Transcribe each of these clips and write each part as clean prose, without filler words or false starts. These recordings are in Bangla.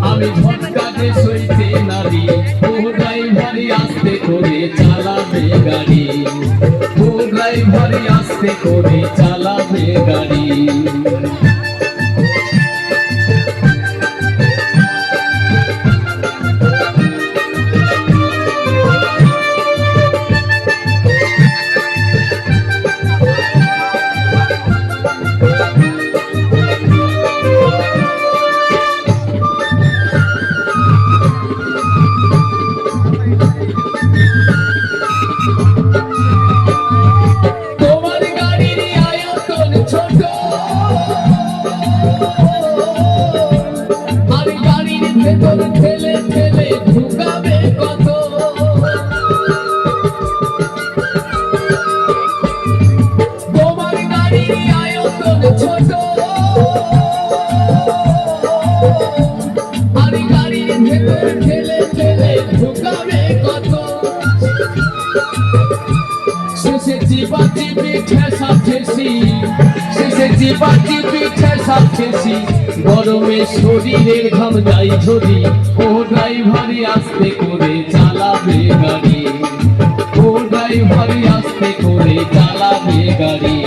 আমি ঝটকাতে সইতে নারি ও ড্রাইভারি আস্তে করে চালাবে গাড়ি ও ড্রাইভারি আস্তে করে চালাবে গাড়ি ঠেলে ঠেলে ঢুকাবে কত তোমার গাড়ির আয়তন ছোট আর গাড়ির ভেতর ঠেলে ঠেলে ঢুকাবে কত শেষে চিপা চিপি ঠেসা ঠেসি শেষে চিপা চিপি ঠেসা ঠেসি গরমে শরীরের ঘাম যাই ঝরি ও ড্রাইভারি আস্তে করে চালাবে গাড়ি ও ড্রাইভারি আস্তে করে চালাবে গাড়ি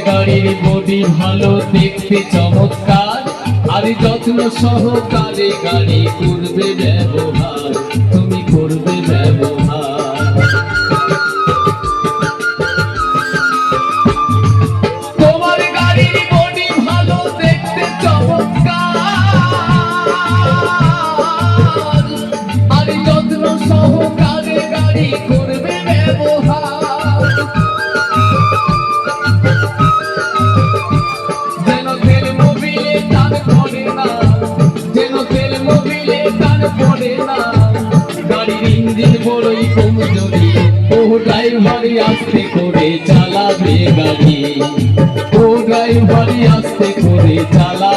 গাড়ির বডি ভালো দেখতে চমৎকার আর যত্ন সহকারে গাড়ি করবে ব্যবহার তুমি করবে ব্যবহার তোমার গাড়ির বডি ভালো দেখতে চমৎকার আর যত্ন সহকারে গাড়ি করবে ব্যবহার গাড়ির ইঞ্জিন বড়ই কমজোরি ও ড্রাইভারি আস্তে করে চালাবে গাড়ি ও ড্রাইভারি আস্তে করে চালা